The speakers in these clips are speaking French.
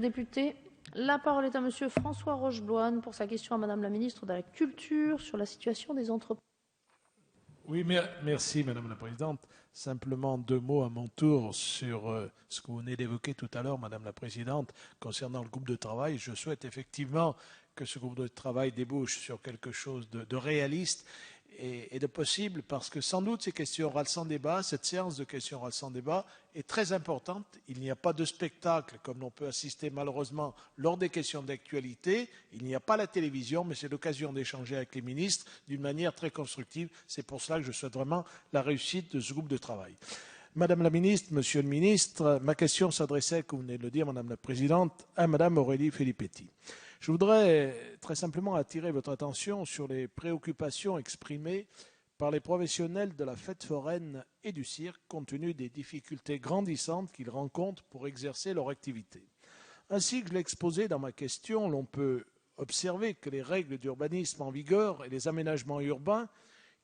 le député. La parole est à Monsieur François Rochebloine pour sa question à Madame la ministre de la Culture sur la situation des entreprises. Oui, merci Madame la Présidente. Simplement 2 mots à mon tour sur ce que vous venez d'évoquer tout à l'heure, Madame la Présidente, concernant le groupe de travail. Je souhaite effectivement que ce groupe de travail débouche sur quelque chose de réaliste et de possible, parce que sans doute ces questions orales sans débat, cette séance de questions orales sans débat est très importante. Il n'y a pas de spectacle comme l'on peut assister malheureusement lors des questions d'actualité. Il n'y a pas la télévision, mais c'est l'occasion d'échanger avec les ministres d'une manière très constructive. C'est pour cela que je souhaite vraiment la réussite de ce groupe de travail. Madame la ministre, Monsieur le ministre, ma question s'adressait, comme vous venez de le dire, Madame la Présidente, à Madame Aurélie Filippetti. Je voudrais très simplement attirer votre attention sur les préoccupations exprimées par les professionnels de la fête foraine et du cirque, compte tenu des difficultés grandissantes qu'ils rencontrent pour exercer leur activité. Ainsi que je l'ai exposé dans ma question, l'on peut observer que les règles d'urbanisme en vigueur et les aménagements urbains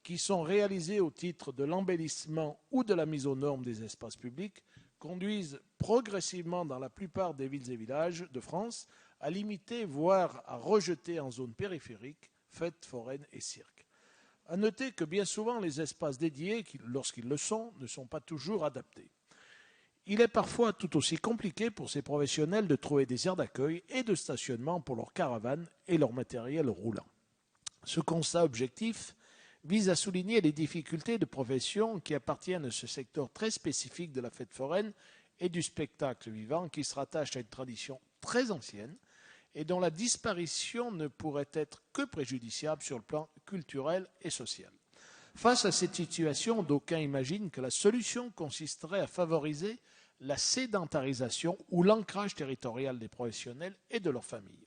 qui sont réalisés au titre de l'embellissement ou de la mise aux normes des espaces publics conduisent progressivement dans la plupart des villes et villages de France à limiter, voire à rejeter en zone périphérique, fêtes foraines et cirques. À noter que bien souvent les espaces dédiés, lorsqu'ils le sont, ne sont pas toujours adaptés. Il est parfois tout aussi compliqué pour ces professionnels de trouver des aires d'accueil et de stationnement pour leurs caravanes et leur matériel roulant. Ce constat objectif vise à souligner les difficultés de profession qui appartiennent à ce secteur très spécifique de la fête foraine et du spectacle vivant qui se rattache à une tradition très ancienne et dont la disparition ne pourrait être que préjudiciable sur le plan culturel et social. Face à cette situation, d'aucuns imaginent que la solution consisterait à favoriser la sédentarisation ou l'ancrage territorial des professionnels et de leurs familles.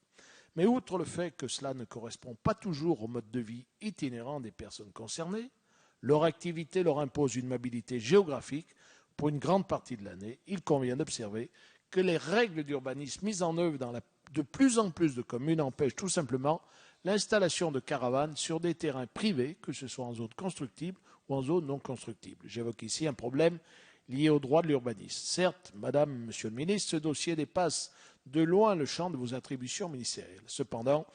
Mais outre le fait que cela ne correspond pas toujours au mode de vie itinérant des personnes concernées, leur activité leur impose une mobilité géographique pour une grande partie de l'année. Il convient d'observer que les règles d'urbanisme mises en œuvre dans de plus en plus de communes empêchent tout simplement l'installation de caravanes sur des terrains privés, que ce soit en zone constructible ou en zone non constructible. J'évoque ici un problème lié au droit de l'urbanisme. Certes, Madame, Monsieur le Ministre, ce dossier dépasse de loin le champ de vos attributions ministérielles. Cependant,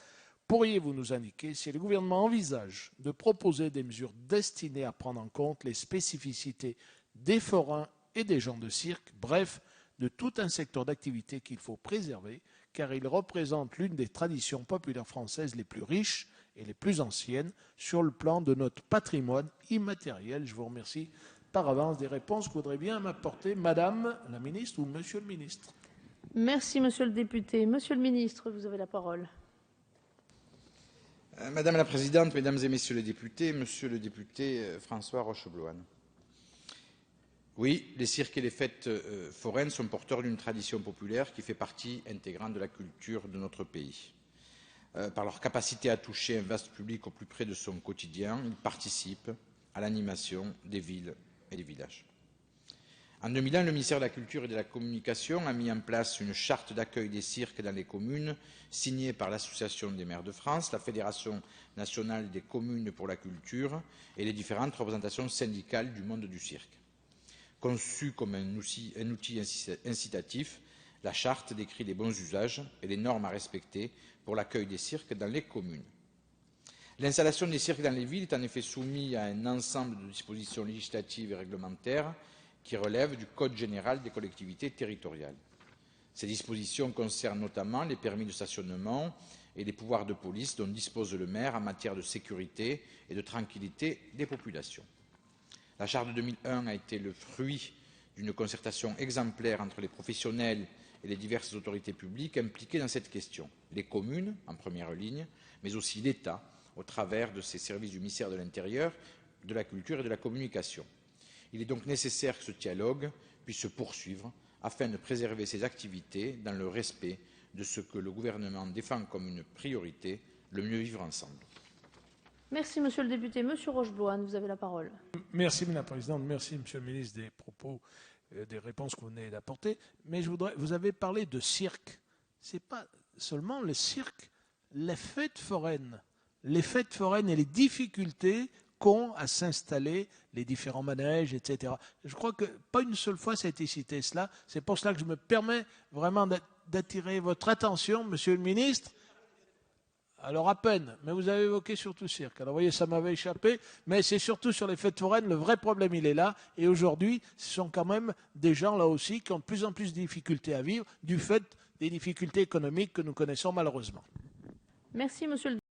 pourriez-vous nous indiquer si le gouvernement envisage de proposer des mesures destinées à prendre en compte les spécificités des forains et des gens de cirque, bref, de tout un secteur d'activité qu'il faut préserver, car il représente l'une des traditions populaires françaises les plus riches et les plus anciennes sur le plan de notre patrimoine immatériel. Je vous remercie par avance des réponses que voudrait bien m'apporter Madame la ministre ou Monsieur le ministre. Merci, Monsieur le député. Monsieur le ministre, vous avez la parole. Madame la Présidente, Mesdames et Messieurs les députés, Monsieur le député François Rochebloine. Oui, les cirques et les fêtes foraines sont porteurs d'une tradition populaire qui fait partie intégrante de la culture de notre pays. Par leur capacité à toucher un vaste public au plus près de son quotidien, ils participent à l'animation des villes et des villages. En 2001, le ministère de la Culture et de la Communication a mis en place une charte d'accueil des cirques dans les communes, signée par l'Association des maires de France, la Fédération nationale des communes pour la culture et les différentes représentations syndicales du monde du cirque. Conçue comme un outil incitatif, la charte décrit les bons usages et les normes à respecter pour l'accueil des cirques dans les communes. L'installation des cirques dans les villes est en effet soumise à un ensemble de dispositions législatives et réglementaires qui relèvent du Code général des collectivités territoriales. Ces dispositions concernent notamment les permis de stationnement et les pouvoirs de police dont dispose le maire en matière de sécurité et de tranquillité des populations. La charte de 2001 a été le fruit d'une concertation exemplaire entre les professionnels et les diverses autorités publiques impliquées dans cette question. Les communes, en première ligne, mais aussi l'État, au travers de ses services du ministère de l'Intérieur, de la Culture et de la Communication. Il est donc nécessaire que ce dialogue puisse se poursuivre afin de préserver ces activités dans le respect de ce que le gouvernement défend comme une priorité, le mieux vivre ensemble. Merci, Monsieur le député. Monsieur Rochebloine, vous avez la parole. Merci, Madame la Présidente. Merci, Monsieur le ministre, des propos, des réponses que vous venez d'apporter. Mais vous avez parlé de cirque. Ce n'est pas seulement le cirque, les fêtes foraines. Les fêtes foraines et les difficultés qu'ont à s'installer les différents manèges, etc. Je crois que pas une seule fois ça a été cité cela. C'est pour cela que je me permets vraiment d'être d'attirer votre attention, Monsieur le Ministre. Alors à peine, mais vous avez évoqué surtout cirque. Alors vous voyez, ça m'avait échappé, mais c'est surtout sur les fêtes foraines, le vrai problème il est là. Et aujourd'hui, ce sont quand même des gens là aussi qui ont de plus en plus de difficultés à vivre du fait des difficultés économiques que nous connaissons malheureusement. Merci, monsieur le